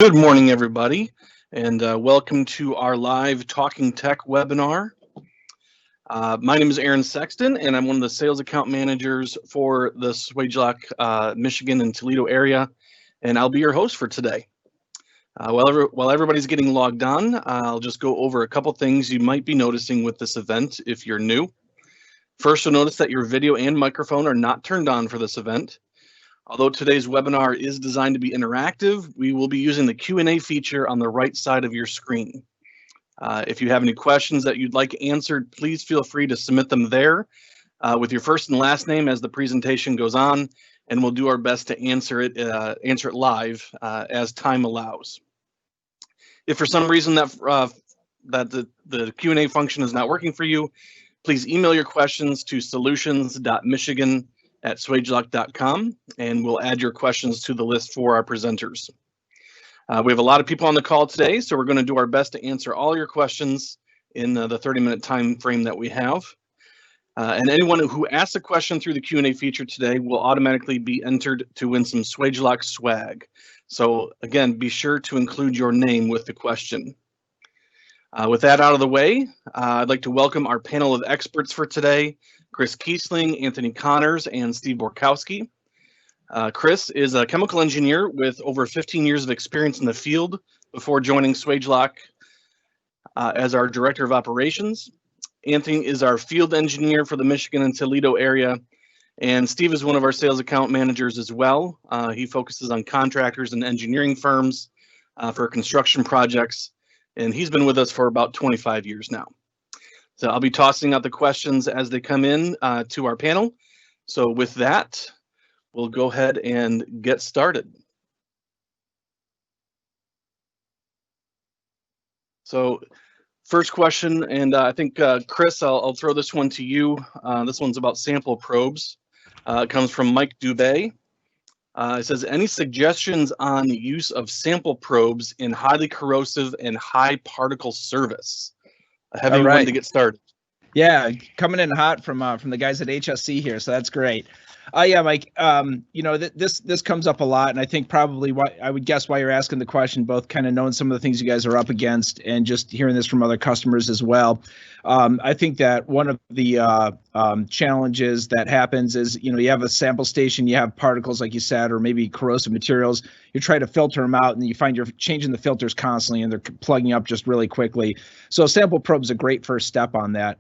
Good morning, everybody, and welcome to our live Talking Tech webinar. My name is Aaron Sexton, and I'm one of the sales account managers for the Swagelok, Michigan and Toledo area, and I'll be your host for today. While everybody's getting logged on, I'll just go over a couple things you might be noticing with this event if you're new. First, you'll notice that your video and microphone are not turned on for this event. Although today's webinar is designed to be interactive, we will be using the Q&A feature on the right side of your screen. If you have any questions that you'd like answered, please feel free to submit them there with your first and last name as the presentation goes on, and we'll do our best to answer it live as time allows. If for some reason that the Q&A function is not working for you, please email your questions to solutions.michigan@swagelok.com, and we'll add your questions to the list for our presenters. We have a lot of people on the call today, so we're going to do our best to answer all your questions in the 30-minute time frame that we have. And anyone who asks a question through the Q&A feature today will automatically be entered to win some Swagelok swag. So again, be sure to include your name with the question. With that out of the way, I'd like to welcome our panel of experts for today, Chris Kiesling, Anthony Connors, and Steve Borkowski. Chris is a chemical engineer with over 15 years of experience in the field before joining Swagelok as our Director of Operations. Anthony is our field engineer for the Michigan and Toledo area, and Steve is one of our sales account managers as well. He focuses on contractors and engineering firms for construction projects, and he's been with us for about 25 years now. So I'll be tossing out the questions as they come in to our panel. So with that, we'll go ahead and get started. So first question, and I think Chris, I'll throw this one to you. This one's about sample probes. It comes from Mike Dubay. It says, any suggestions on the use of sample probes in highly corrosive and high particle service? A heavy one to get started. Yeah, coming in hot from the guys at HSC here, so that's great. Yeah, Mike. This comes up a lot, and I think probably why I would guess why you're asking the question, both kind of knowing some of the things you guys are up against, and just hearing this from other customers as well. I think that one of the challenges that happens is, you have a sample station, you have particles like you said, or maybe corrosive materials. You try to filter them out, and you find you're changing the filters constantly, and they're plugging up just really quickly. So a sample probe is a great first step on that.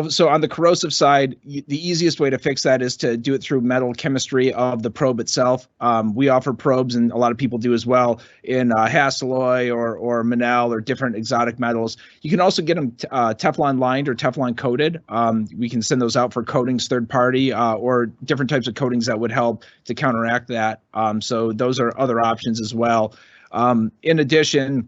So on the corrosive side, the easiest way to fix that is to do it through metal chemistry of the probe itself. We offer probes, and a lot of people do as well, in Hastelloy or Manel or different exotic metals. You can also get them Teflon lined or Teflon coated. We can send those out for coatings third party or different types of coatings that would help to counteract that. So those are other options as well. In addition,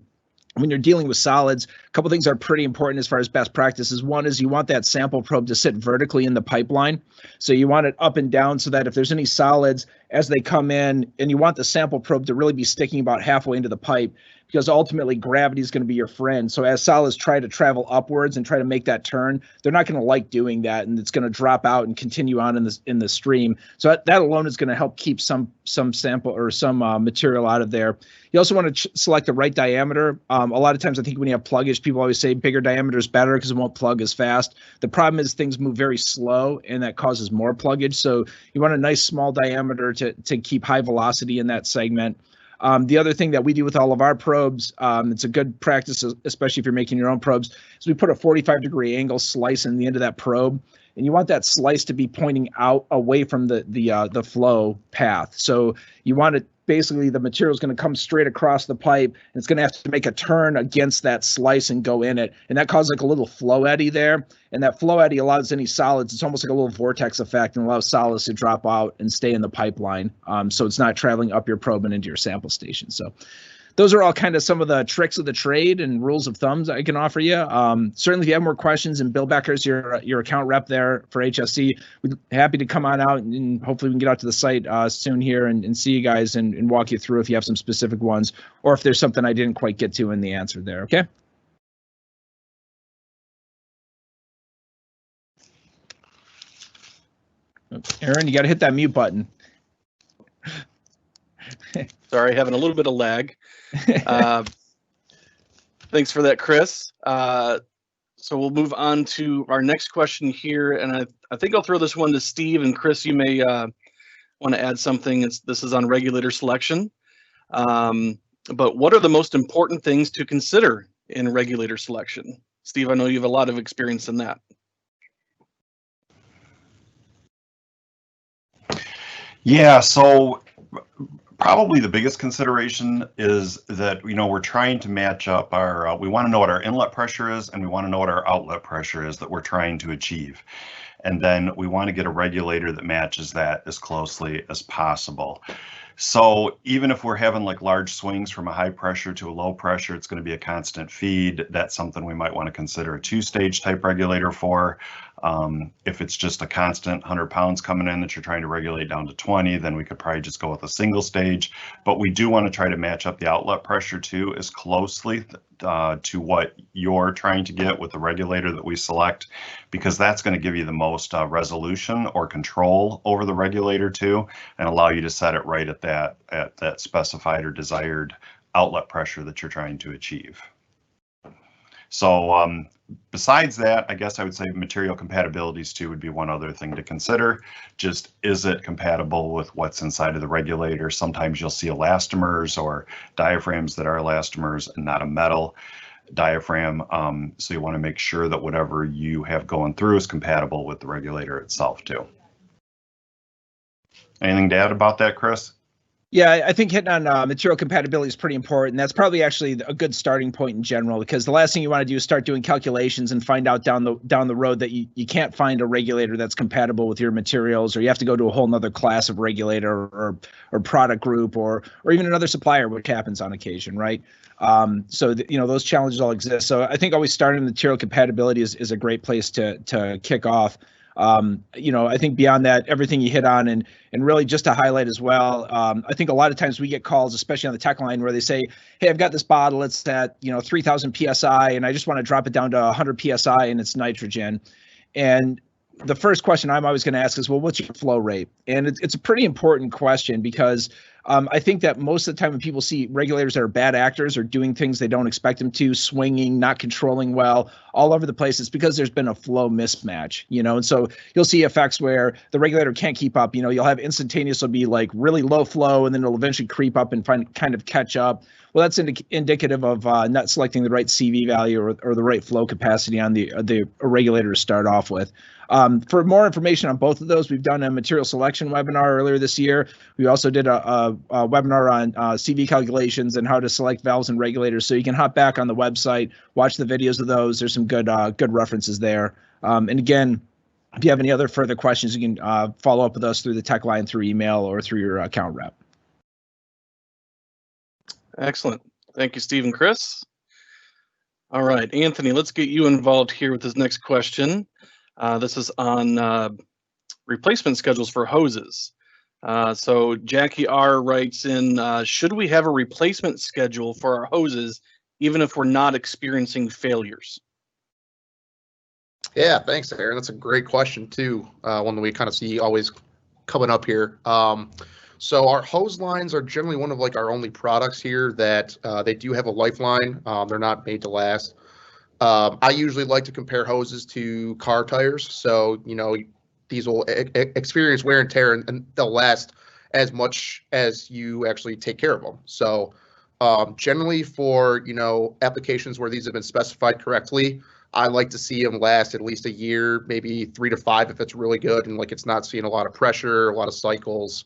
when you're dealing with solids, a couple things are pretty important as far as best practices. One is you want that sample probe to sit vertically in the pipeline. So you want it up and down so that if there's any solids as they come in, and you want the sample probe to really be sticking about halfway into the pipe, because ultimately gravity is going to be your friend. So as solids try to travel upwards and try to make that turn, they're not going to like doing that, and it's going to drop out and continue on in the stream. So that alone is going to help keep some sample or some material out of there. You also want to select the right diameter. A lot of times I think when you have pluggage, people always say bigger diameter is better because it won't plug as fast. The problem is things move very slow, and that causes more pluggage. So you want a nice small diameter to keep high velocity in that segment. The other thing that we do with all of our probes, it's a good practice, especially if you're making your own probes, is we put a 45-degree angle slice in the end of that probe, and you want that slice to be pointing out away from the flow path. So you want it, basically the material is going to come straight across the pipe, and it's going to have to make a turn against that slice and go in it, and that causes like a little flow eddy there, and that flow eddy allows any solids, it's almost like a little vortex effect, and allows solids to drop out and stay in the pipeline, so it's not traveling up your probe and into your sample station. So those are all kind of some of the tricks of the trade and rules of thumbs I can offer you. Certainly, if you have more questions, and Bill Becker's your account rep there for HSC, we'd be happy to come on out, and hopefully we can get out to the site soon here and see you guys and walk you through if you have some specific ones, or if there's something I didn't quite get to in the answer there, okay? Aaron, you got to hit that mute button. Sorry, having a little bit of lag. Thanks for that, Chris. So we'll move on to our next question here, and I think I'll throw this one to Steve, and Chris, you may want to add something. This is on regulator selection. But what are the most important things to consider in regulator selection? Steve, I know you have a lot of experience in that. Yeah, so probably the biggest consideration is that, we're trying to match up our, we want to know what our inlet pressure is, and we want to know what our outlet pressure is that we're trying to achieve. And then we want to get a regulator that matches that as closely as possible. So even if we're having like large swings from a high pressure to a low pressure, it's going to be a constant feed. That's something we might want to consider a two-stage type regulator for. If it's just a constant 100 pounds coming in that you're trying to regulate down to 20, then we could probably just go with a single stage. But we do want to try to match up the outlet pressure too as closely to what you're trying to get with the regulator that we select, because that's going to give you the most resolution or control over the regulator too, and allow you to set it right at that specified or desired outlet pressure that you're trying to achieve. So besides that, I guess I would say material compatibilities too would be one other thing to consider. Just, is it compatible with what's inside of the regulator? Sometimes you'll see elastomers or diaphragms that are elastomers and not a metal diaphragm. So you want to make sure that whatever you have going through is compatible with the regulator itself too. Anything to add about that, Chris? Yeah, I think hitting on material compatibility is pretty important. That's probably actually a good starting point in general, because the last thing you want to do is start doing calculations and find out down the road that you can't find a regulator that's compatible with your materials, or you have to go to a whole nother class of regulator or product group or even another supplier, which happens on occasion, right? So those challenges all exist. So I think always starting material compatibility is a great place to kick off. I think beyond that, everything you hit on, and really just to highlight as well, I think a lot of times we get calls, especially on the tech line, where they say, hey, I've got this bottle, it's at 3,000 psi, and I just want to drop it down to 100 psi and it's nitrogen. And the first question I'm always going to ask is, well, what's your flow rate? And it's a pretty important question, because I think that most of the time when people see regulators that are bad actors or doing things they don't expect them to, swinging, not controlling well, all over the place, it's because there's been a flow mismatch, and so you'll see effects where the regulator can't keep up. You'll have instantaneous will be like really low flow, and then it'll eventually creep up and kind of catch up. Well, that's indicative of not selecting the right CV value or the right flow capacity on the regulator to start off with. For more information on both of those, we've done a material selection webinar earlier this year. We also did a webinar on CV calculations and how to select valves and regulators. So you can hop back on the website, watch the videos of those. There's some good references there. And again, if you have any other further questions, you can follow up with us through the tech line, through email, or through your account rep. Excellent. Thank you, Steve and Chris. All right, Anthony, let's get you involved here with this next question. This is on replacement schedules for hoses. So Jackie R writes in, should we have a replacement schedule for our hoses, even if we're not experiencing failures? Yeah, thanks, Aaron. That's a great question too. One that we kind of see always coming up here. So our hose lines are generally one of like our only products here that they do have a lifeline. They're not made to last. I usually like to compare hoses to car tires. So, these will experience wear and tear, and they'll last as much as you actually take care of them. So generally for, applications where these have been specified correctly, I like to see them last at least a year, maybe 3 to 5 if it's really good and like it's not seeing a lot of pressure, a lot of cycles.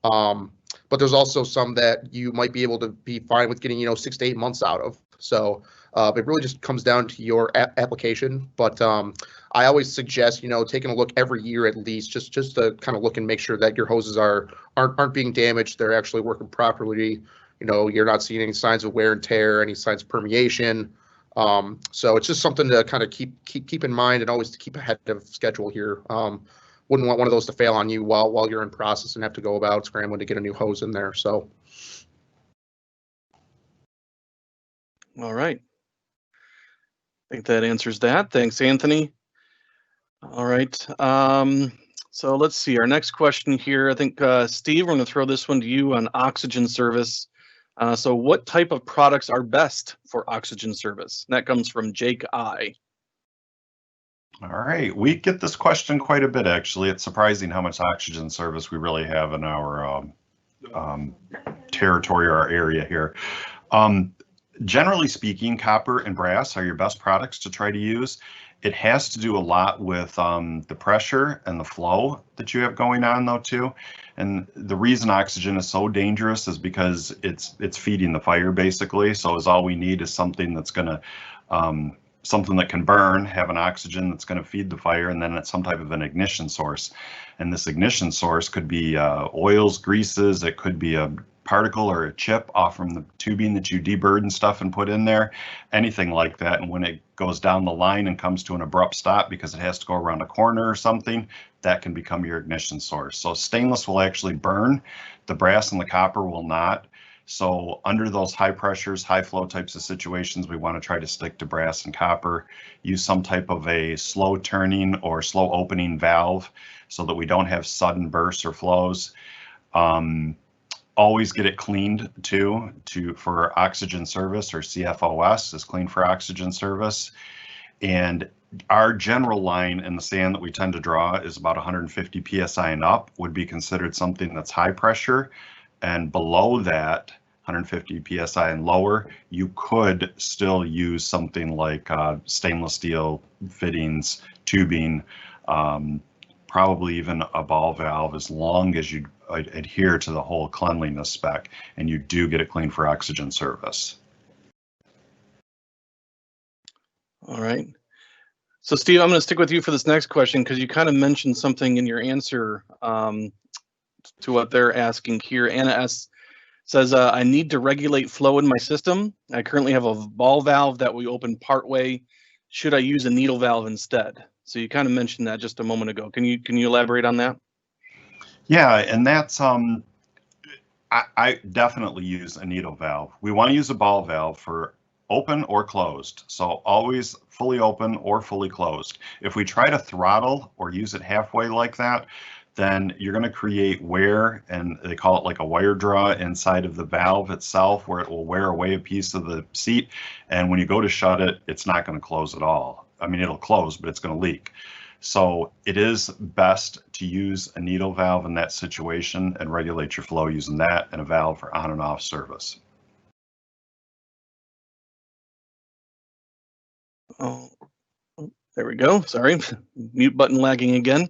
But there's also some that you might be able to be fine with getting, 6 to 8 months out of. So it really just comes down to your application. But I always suggest, taking a look every year at least, just to kind of look and make sure that your hoses aren't being damaged. They're actually working properly. You're not seeing any signs of wear and tear, any signs of permeation. So it's just something to kind of keep in mind, and always to keep ahead of schedule here. Wouldn't want one of those to fail on you while you're in process and have to go about scrambling to get a new hose in there. So. All right. I think that answers that. Thanks, Anthony. All right. So let's see, our next question here, I think, Steve, we're going to throw this one to you on oxygen service. So what type of products are best for oxygen service? And that comes from Jake I. All right, we get this question quite a bit, actually. It's surprising how much oxygen service we really have in our territory or our area here. Generally speaking, copper and brass are your best products to try to use. It has to do a lot with the pressure and the flow that you have going on, though, too. And the reason oxygen is so dangerous is because it's feeding the fire, basically. So all we need is something that's going to something that can burn, have an oxygen that's going to feed the fire, and then it's some type of an ignition source. And this ignition source could be oils, greases, it could be a particle or a chip off from the tubing that you deburden stuff and put in there, anything like that. And when it goes down the line and comes to an abrupt stop because it has to go around a corner or something, that can become your ignition source. So stainless will actually burn, the brass and the copper will not. So under those high pressures, high flow types of situations, we want to try to stick to brass and copper, use some type of a slow turning or slow opening valve so that we don't have sudden bursts or flows. Always get it cleaned too, for oxygen service, or CFOS is clean for oxygen service. And our general line in the sand that we tend to draw is about 150 PSI and up would be considered something that's high pressure. And below that, 150 PSI and lower, you could still use something like stainless steel fittings, tubing, probably even a ball valve, as long as you adhere to the whole cleanliness spec and you do get it clean for oxygen service. All right. So Steve, I'm going to stick with you for this next question because you kind of mentioned something in your answer to what they're asking here. Anna S. says, I need to regulate flow in my system. I currently have a ball valve that we open partway. Should I use a needle valve instead? So you kind of mentioned that just a moment ago. Can you elaborate on that? Yeah, and that's I definitely use a needle valve. We want to use a ball valve for open or closed. So always fully open or fully closed. If we try to throttle or use it halfway like that, then you're going to create wear, and they call it like a wire draw inside of the valve itself, where it will wear away a piece of the seat. And when you go to shut it, it's not going to close at all. I mean, it'll close, but it's going to leak. So it is best to use a needle valve in that situation and regulate your flow using that and a valve for on and off service. Oh, there we go. Sorry, mute button lagging again.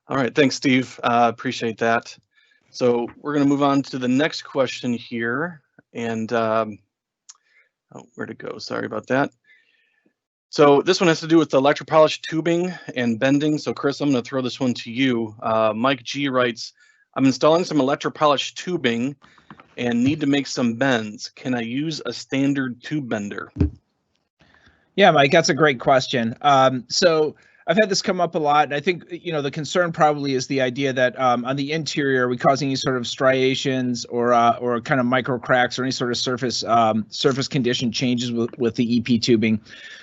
All right, thanks, Steve. Appreciate that. So we're going to move on to the next question here. And where'd it go? Sorry about that. So this one has to do with the ElectroPolish tubing and bending. So Chris, I'm going to throw this one to you. Mike G writes, I'm installing some ElectroPolish tubing and need to make some bends. Can I use a standard tube bender? Yeah, Mike, that's a great question. So I've had this come up a lot, and I think, the concern probably is the idea that on the interior, are we causing any sort of striations or kind of micro cracks or any sort of surface condition changes with the EP tubing.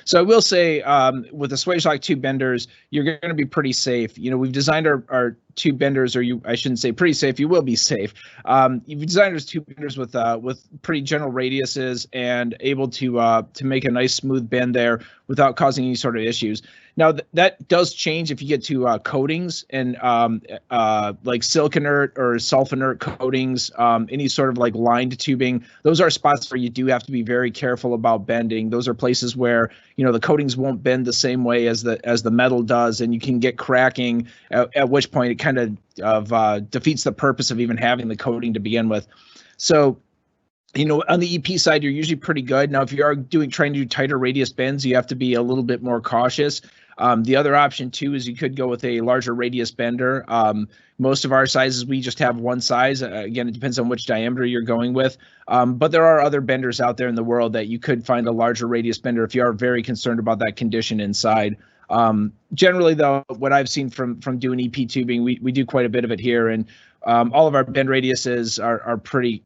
So I will say with the sway shock tube benders, you're going to be pretty safe. We've designed our tube benders, I shouldn't say pretty safe, you will be safe. You've designed our tube benders with pretty general radiuses and able to make a nice smooth bend there without causing any sort of issues. Now that does change if you get to coatings and like silk inert or sulf inert coatings, any sort of like lined tubing. Those are spots where you do have to be very careful about bending. Those are places where the coatings won't bend the same way as the metal does, and you can get cracking. At which point it kind of defeats the purpose of even having the coating to begin with. So, on the EP side, you're usually pretty good. Now, if you are trying to do tighter radius bends, you have to be a little bit more cautious. The other option too is you could go with a larger radius bender. Most of our sizes, we just have one size. Again, it depends on which diameter you're going with. But there are other benders out there in the world that you could find a larger radius bender if you are very concerned about that condition inside. Generally, though, what I've seen from doing EP tubing, we do quite a bit of it here, and all of our bend radiuses are pretty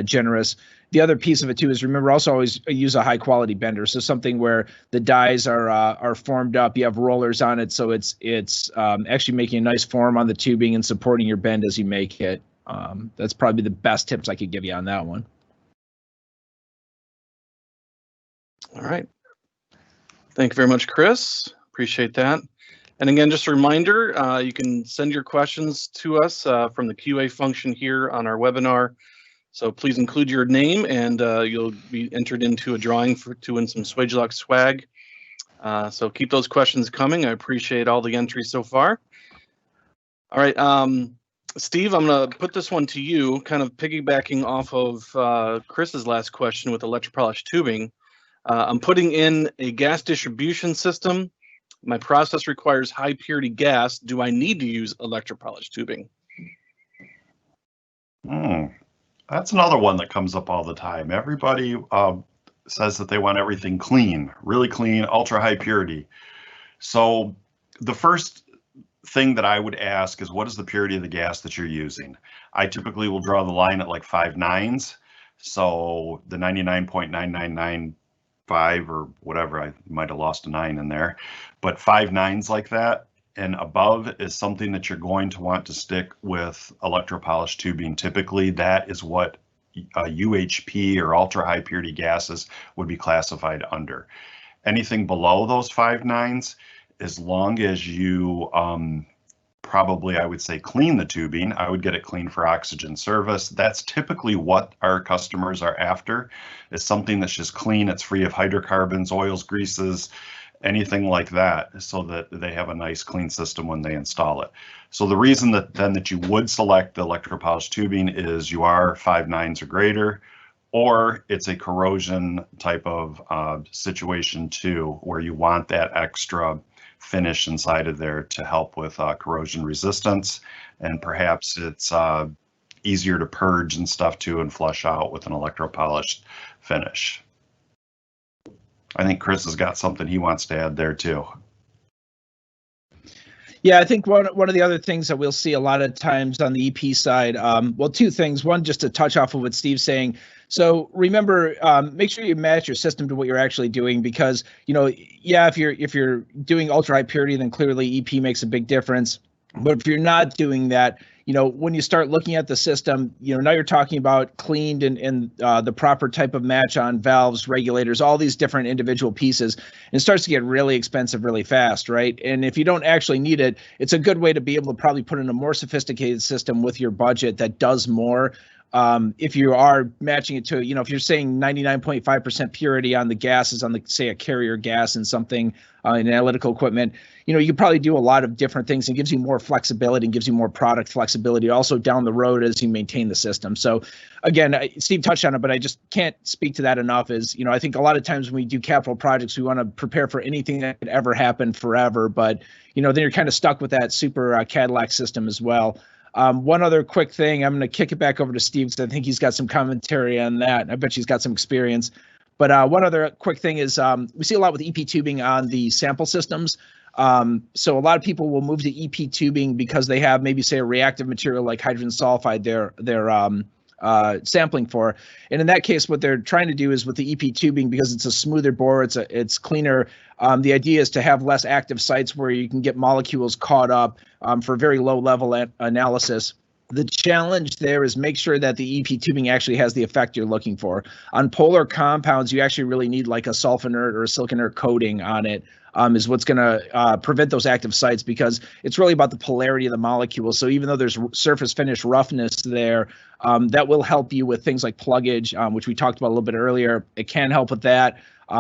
generous. The other piece of it too is remember also always use a high quality bender. So something where the dies are formed up, you have rollers on it, so it's actually making a nice form on the tubing and supporting your bend as you make it. That's probably the best tips I could give you on that one. All right. Thank you very much, Chris. Appreciate that. And again, just a reminder, you can send your questions to us from the QA function here on our webinar. So please include your name and you'll be entered into a drawing to win some Swagelok swag. So keep those questions coming. I appreciate all the entries so far. All right, Steve, I'm going to put this one to you, kind of piggybacking off of Chris's last question with ElectroPolish tubing. I'm putting in a gas distribution system. My process requires high purity gas. Do I need to use ElectroPolish tubing? That's another one that comes up all the time. Everybody says that they want everything clean, really clean, ultra high purity. So the first thing that I would ask is, what is the purity of the gas that you're using? I typically will draw the line at like 5 nines. So the 99.9995 or whatever, I might have lost a 9 in there, but 5 nines like that and above is something that you're going to want to stick with ElectroPolish tubing. Typically, that is what UHP or ultra high purity gases would be classified under. Anything below those 5 nines, as long as you probably, I would say, clean the tubing, I would get it clean for oxygen service. That's typically what our customers are after, is something that's just clean, it's free of hydrocarbons, oils, greases, anything like that, so that they have a nice clean system when they install it. So the reason that you would select the ElectroPolish tubing is you are 5 nines or greater, or it's a corrosion type of situation too, where you want that extra finish inside of there to help with corrosion resistance, and perhaps it's easier to purge and stuff too and flush out with an electropolished finish. I think Chris has got something he wants to add there too. Yeah, I think one of the other things that we'll see a lot of times on the EP side, well, 2 things. One, just to touch off of what Steve's saying. So remember, make sure you match your system to what you're actually doing, because, you know, yeah, if you're doing ultra high purity, then clearly EP makes a big difference. But if you're not doing that, you know, when you start looking at the system, you know, now you're talking about cleaned and the proper type of match on valves, regulators, all these different individual pieces, and it starts to get really expensive really fast, right? And if you don't actually need it, it's a good way to be able to probably put in a more sophisticated system with your budget that does more. If you are matching it to, you know, if you're saying 99.5% purity on the gases on the, say, a carrier gas and something in analytical equipment, you know, you could probably do a lot of different things and gives you more flexibility and gives you more product flexibility also down the road as you maintain the system. So again, Steve touched on it, but I just can't speak to that enough. Is, you know, I think a lot of times when we do capital projects, we want to prepare for anything that could ever happen forever, but, you know, then you're kind of stuck with that super Cadillac system as well. One other quick thing, I'm going to kick it back over to Steve because I think he's got some commentary on that. I bet he's got some experience. But one other quick thing is we see a lot with EP tubing on the sample systems. So a lot of people will move to EP tubing because they have maybe, say, a reactive material like hydrogen sulfide they're sampling for. And in that case, what they're trying to do is with the EP tubing, because it's a smoother bore, it's cleaner. The idea is to have less active sites where you can get molecules caught up for very low level analysis. The challenge there is make sure that the EP tubing actually has the effect you're looking for. On polar compounds, you actually really need like a sulfonert or a silicon coating on it. Is what's going to prevent those active sites, because it's really about the polarity of the molecule. So even though there's surface finish roughness there, that will help you with things like pluggage, which we talked about a little bit earlier. It can help with that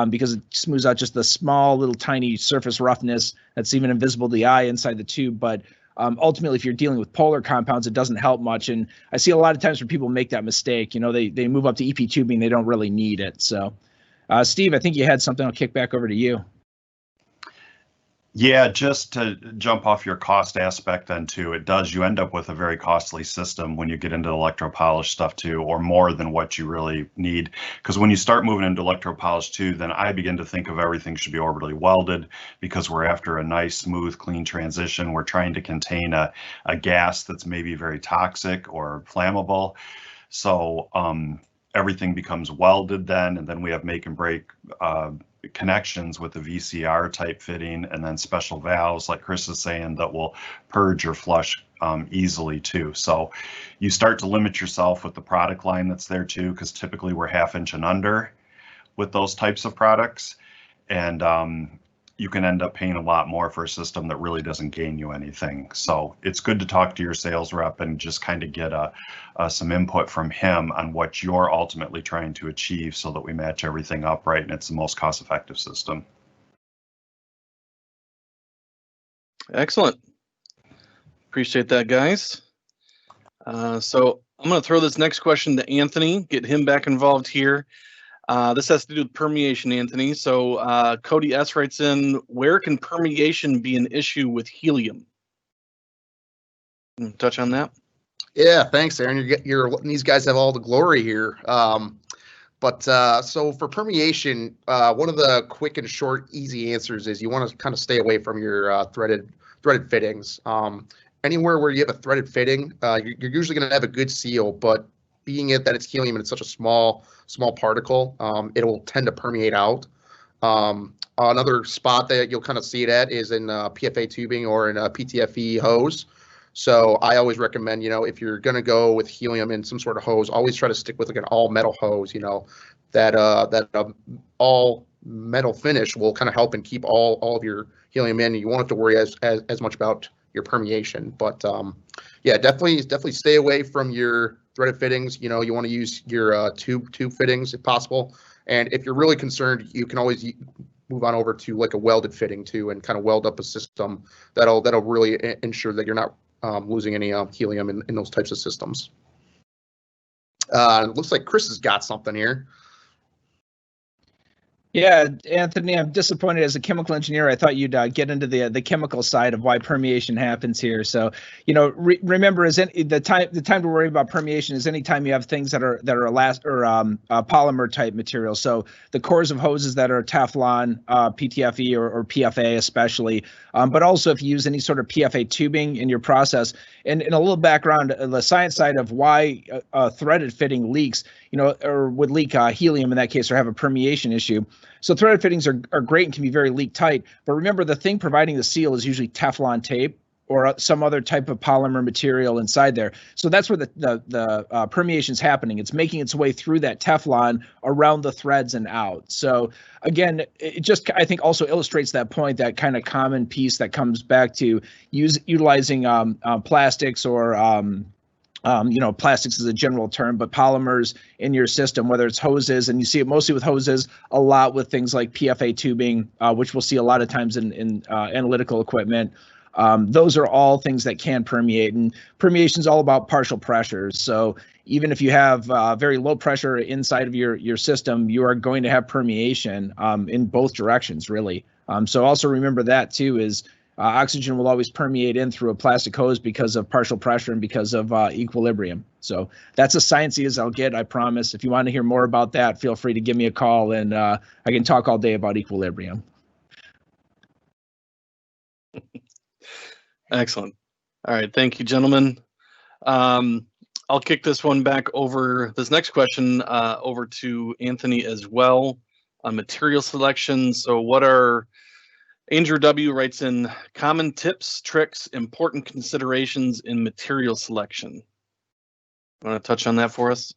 because it smooths out just the small little tiny surface roughness that's even invisible to the eye inside the tube. But ultimately, if you're dealing with polar compounds, it doesn't help much. And I see a lot of times where people make that mistake. You know, they move up to EP tubing, they don't really need it. So, Steve, I think you had something. I'll kick back over to you. Yeah, just to jump off your cost aspect then too, you end up with a very costly system when you get into electropolish stuff too, or more than what you really need. Because when you start moving into electropolish too, then I begin to think of everything should be orbitally welded, because we're after a nice, smooth, clean transition. We're trying to contain a gas that's maybe very toxic or flammable. So everything becomes welded then, and then we have make and break connections with the VCR type fitting, and then special valves, like Chris is saying, that will purge or flush easily too. So you start to limit yourself with the product line that's there too, because typically we're 1/2 inch and under with those types of products, and you can end up paying a lot more for a system that really doesn't gain you anything. So it's good to talk to your sales rep and just kind of get some input from him on what you're ultimately trying to achieve, so that we match everything up right and it's the most cost-effective system. Excellent. Appreciate that, guys. So I'm going to throw this next question to Anthony, get him back involved here. This has to do with permeation, Anthony. So Cody S. writes in, where can permeation be an issue with helium? Touch on that? Yeah, thanks, Aaron. You're letting these guys have all the glory here. So for permeation, one of the quick and short, easy answers is you want to kind of stay away from your threaded fittings. Anywhere where you have a threaded fitting, you're usually going to have a good seal, but being that it's helium and it's such a small particle, it'll tend to permeate out. Another spot that you'll kind of see it at is in PFA tubing or in a PTFE hose. So I always recommend, if you're going to go with helium in some sort of hose, always try to stick with like an all metal hose, that all metal finish will kind of help and keep all of your helium in. You won't have to worry as much about your permeation. But yeah, definitely stay away from your threaded fittings. You want to use your tube fittings if possible. And if you're really concerned, you can always move on over to like a welded fitting too, and kind of weld up a system that'll really ensure that you're not losing any helium in those types of systems. It looks like Chris has got something here. Yeah, Anthony, I'm disappointed as a chemical engineer. I thought you'd get into the chemical side of why permeation happens here. So, remember, the time to worry about permeation is any time you have things that are polymer type material. So the cores of hoses that are Teflon, PTFE or PFA especially, but also if you use any sort of PFA tubing in your process. And a little background, the science side of why a threaded fitting leaks, or would leak helium in that case, or have a permeation issue. So threaded fittings are great and can be very leak tight, but remember the thing providing the seal is usually Teflon tape or some other type of polymer material inside there. So that's where the permeation is happening. It's making its way through that Teflon around the threads and out. So again, it just, I think, also illustrates that point, that kind of common piece that comes back to utilizing plastics or plastics is a general term, but polymers in your system, whether it's hoses, and you see it mostly with hoses, a lot with things like PFA tubing, which we'll see a lot of times in analytical equipment. Those are all things that can permeate, and permeation is all about partial pressures. So even if you have very low pressure inside of your system, you are going to have permeation in both directions, really. So also remember that too, is oxygen will always permeate in through a plastic hose because of partial pressure and because of equilibrium. So that's as sciencey as I'll get, I promise. If you want to hear more about that, feel free to give me a call, and I can talk all day about equilibrium. Excellent. All right. Thank you, gentlemen. I'll kick this next question over to Anthony as well on material selection. So Andrew W. writes in, common tips, tricks, important considerations in material selection. You want to touch on that for us?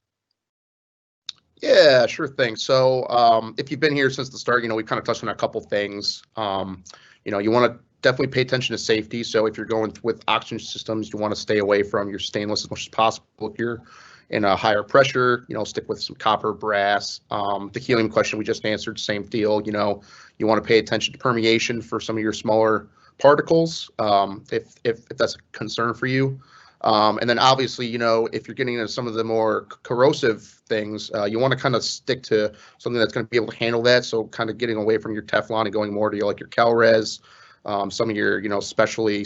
Yeah, sure thing. So if you've been here since the start, we kind of touched on a couple things. You want to definitely pay attention to safety. So if you're going with oxygen systems, you want to stay away from your stainless as much as possible. If you're in a higher pressure, stick with some copper, brass. The helium question we just answered, same deal. You want to pay attention to permeation for some of your smaller particles, if that's a concern for you. And then obviously, if you're getting into some of the more corrosive things, you want to kind of stick to something that's going to be able to handle that. So kind of getting away from your Teflon and going more to your Calres, some of your, especially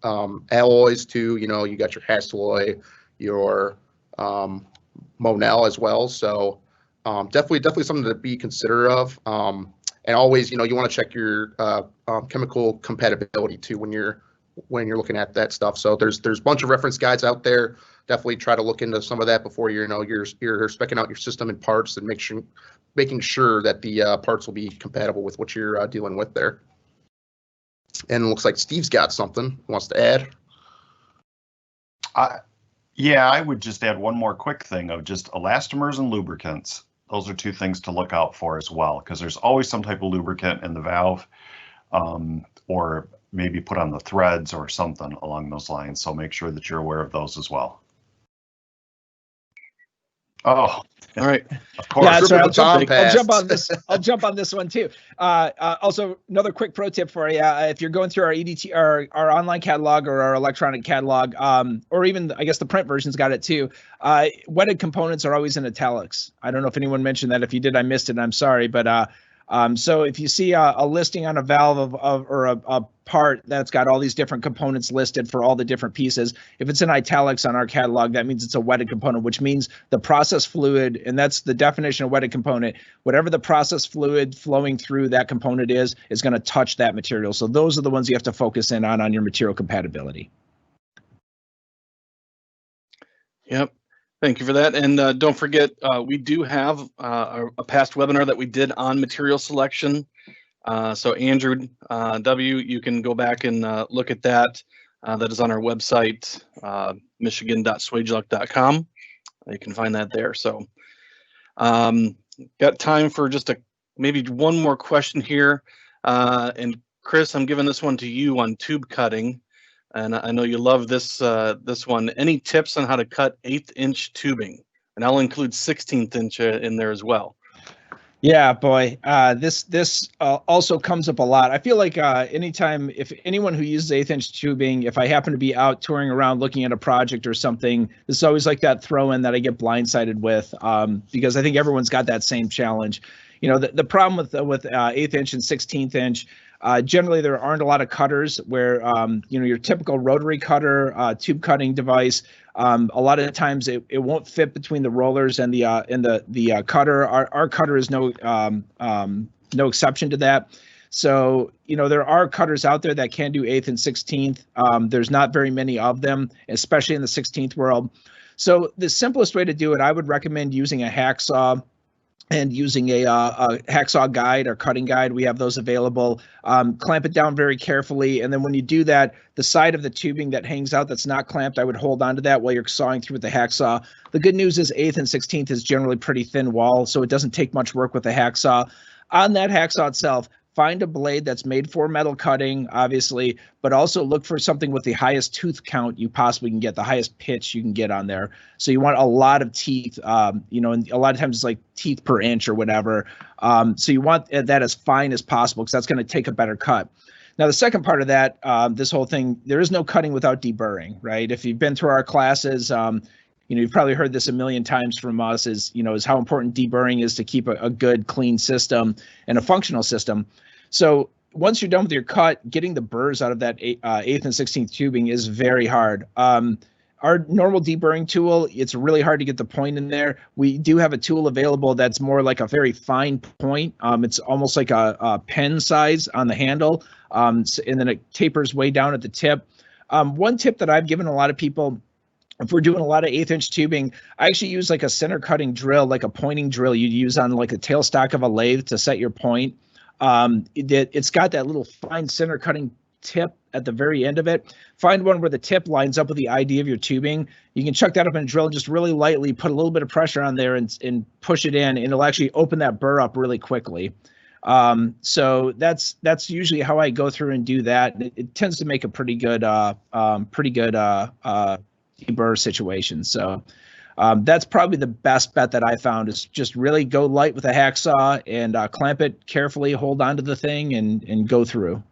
alloys too. You got your Hastelloy, your Monel as well. So definitely something to be considerate of. And always, you want to check your chemical compatibility too when you're looking at that stuff. So there's a bunch of reference guides out there. definitely try to look into some of that before you're speccing out your system and parts, and making sure that the parts will be compatible with what you're dealing with there. And it looks like Steve's got something he wants to add. Yeah, I would just add one more quick thing of just elastomers and lubricants. Those are two things to look out for as well, because there's always some type of lubricant in the valve, or maybe put on the threads or something along those lines. So make sure that you're aware of those as well. Oh, All right. of course. Yeah, that's right. I'll jump on this one too. Also, another quick pro tip for you: if you're going through our EDT, our online catalog or our electronic catalog, or even I guess the print version's got it too. Wetted components are always in italics. I don't know if anyone mentioned that. If you did, I missed it. I'm sorry, but so if you see a listing on a valve or a part that's got all these different components listed for all the different pieces, if it's in italics on our catalog, that means it's a wetted component, which means the process fluid, and that's the definition of wetted component, whatever the process fluid flowing through that component is going to touch that material. So those are the ones you have to focus in on your material compatibility. Yep. Thank you for that. And don't forget, we do have a past webinar that we did on material selection. So Andrew W., you can go back and look at that. That is on our website, michigan.swageluk.com. You can find that there. So got time for just maybe one more question here. And Chris, I'm giving this one to you on tube cutting. And I know you love this one. Any tips on how to cut 1/8 inch tubing? And I'll include 16th inch in there as well. Yeah, boy, this also comes up a lot. I feel like anytime, if anyone who uses 1/8 inch tubing, if I happen to be out touring around looking at a project or something, this is always like that throw in that I get blindsided with, because I think everyone's got that same challenge. You know, the problem with 1/8 inch and 16th inch. Generally, there aren't a lot of cutters where, your typical rotary cutter, tube cutting device, a lot of times it won't fit between the rollers and the cutter. Our cutter is no exception to that. So, there are cutters out there that can do 1/8 and 16th. There's not very many of them, especially in the 16th world. So the simplest way to do it, I would recommend using a hacksaw. And using a hacksaw guide or cutting guide, we have those available. Clamp it down very carefully, and then when you do that, the side of the tubing that hangs out that's not clamped, I would hold onto that while you're sawing through with the hacksaw. The good news is 1/8 and 16th is generally pretty thin wall, so it doesn't take much work with the hacksaw. On that hacksaw itself, find a blade that's made for metal cutting, obviously, but also look for something with the highest tooth count you possibly can get, the highest pitch you can get on there. So you want a lot of teeth, and a lot of times it's like teeth per inch or whatever. So you want that as fine as possible because that's going to take a better cut. Now, the second part of that, this whole thing, there is no cutting without deburring, right? If you've been through our classes, you've probably heard this a million times from us is how important deburring is to keep a good, clean system and a functional system. So once you're done with your cut, getting the burrs out of that 1/8 and 16th tubing is very hard. Our normal deburring tool, it's really hard to get the point in there. We do have a tool available that's more like a very fine point. It's almost like a pen size on the handle, and then it tapers way down at the tip. One tip that I've given a lot of people, if we're doing a lot of 1/8 inch tubing, I actually use like a center cutting drill, like a pointing drill you'd use on like a tailstock of a lathe to set your point. It's got that little fine center cutting tip at the very end of it. Find one where the tip lines up with the ID of your tubing. You can chuck that up in a drill and just really lightly put a little bit of pressure on there and push it in, and it'll actually open that burr up really quickly. So that's usually how I go through and do that. It tends to make a pretty good deburr situation. So that's probably the best bet that I found is just really go light with a hacksaw and clamp it carefully, hold onto the thing and go through.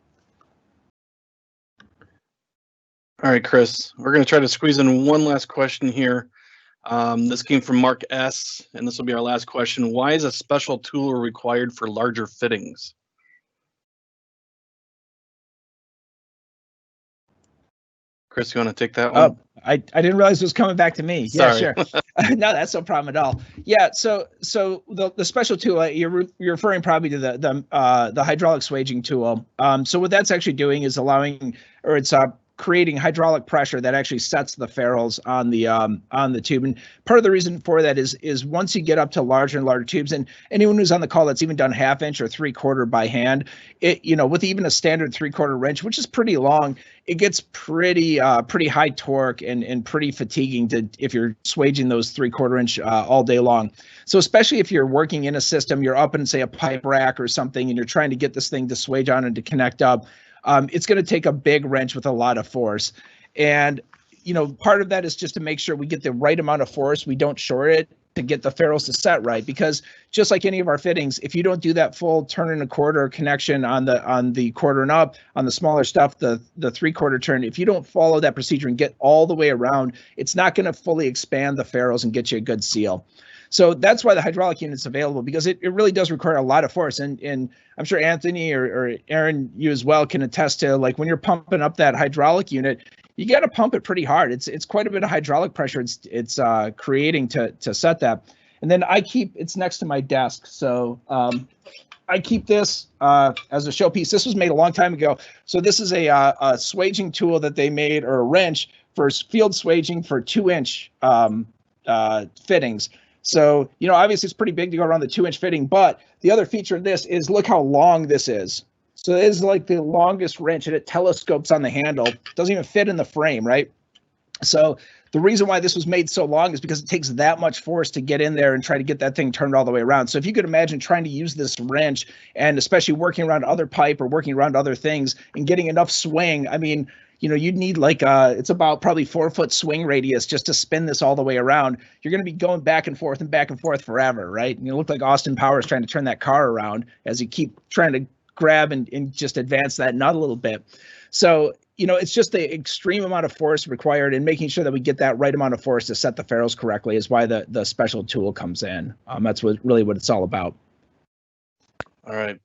All right, Chris, we're going to try to squeeze in one last question here. This came from Mark S., and this will be our last question. Why is a special tool required for larger fittings? Chris, you want to take that one? Oh, I didn't realize it was coming back to me. Sorry. Yeah, sure. No, that's no problem at all. Yeah, so the special tool you're referring probably to the hydraulic swaging tool. So what that's actually doing is allowing, or it's creating hydraulic pressure that actually sets the ferrules on the tube. And part of the reason for that is once you get up to larger and larger tubes, and anyone who's on the call that's even done 1/2 inch or 3/4 by hand, it, you know, with even a standard 3/4 wrench, which is pretty long, it gets pretty high torque and pretty fatiguing if you're swaging those 3/4 inch all day long. So especially if you're working in a system, you're up in, say, a pipe rack or something, and you're trying to get this thing to swage on and to connect up, it's going to take a big wrench with a lot of force. And, you know, part of that is just to make sure we get the right amount of force. We don't short it to get the ferrules to set right, because just like any of our fittings, if you don't do that full turn and a quarter connection on the quarter and up, on the smaller stuff, the 3/4 turn, if you don't follow that procedure and get all the way around, it's not going to fully expand the ferrules and get you a good seal. So that's why the hydraulic unit's available, because it really does require a lot of force. And I'm sure Anthony or Aaron, you as well, can attest to, like, when you're pumping up that hydraulic unit, you got to pump it pretty hard. It's quite a bit of hydraulic pressure it's creating to set that. And then it's next to my desk. So I keep this as a showpiece. This was made a long time ago. So this is a swaging tool that they made, or a wrench for field swaging for 2-inch fittings. So, you know, obviously it's pretty big to go around the 2-inch fitting, but the other feature of this is, look how long this is. So it is like the longest wrench, and it telescopes on the handle. Doesn't even fit in the frame, right? So the reason why this was made so long is because it takes that much force to get in there and try to get that thing turned all the way around. So if you could imagine trying to use this wrench, and especially working around other pipe or working around other things and getting enough swing, I mean, you know, you'd need like it's about probably 4-foot swing radius just to spin this all the way around. You're going to be going back and forth forever, right? And you look like Austin Powers trying to turn that car around as you keep trying to grab and just advance that nut a little bit. So, you know, it's just the extreme amount of force required, and making sure that we get that right amount of force to set the ferrules correctly is why the special tool comes in. That's really what it's all about. All right.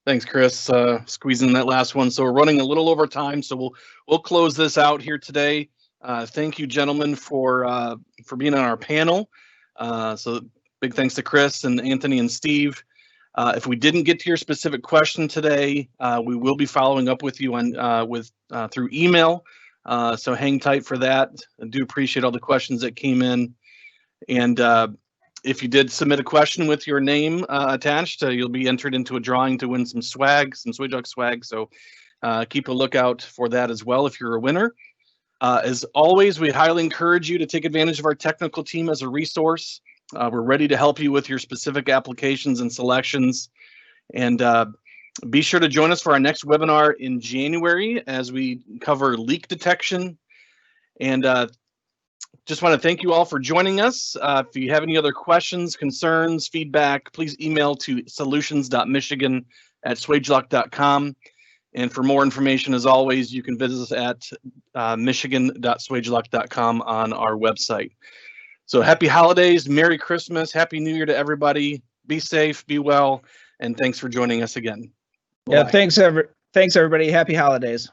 Thanks, Chris. Squeezing that last one. So we're running a little over time, so we'll close this out here today. Thank you, gentlemen, for being on our panel. So big thanks to Chris and Anthony and Steve. If we didn't get to your specific question today, we will be following up with you through email. So hang tight for that. I do appreciate all the questions that came in. And if you did submit a question with your name attached, you'll be entered into a drawing to win some swag, some Swagelok swag. So keep a lookout for that as well if you're a winner. As always, we highly encourage you to take advantage of our technical team as a resource. We're ready to help you with your specific applications and selections. And be sure to join us for our next webinar in January as we cover leak detection. And just want to thank you all for joining us. If you have any other questions, concerns, feedback, please email to solutions.michigan@swagelok.com. And for more information, as always, you can visit us at michigan.swagelok.com on our website. So happy holidays, Merry Christmas, Happy New Year to everybody. Be safe, be well, and thanks for joining us again. Bye-bye. Yeah, thanks everybody. Happy holidays.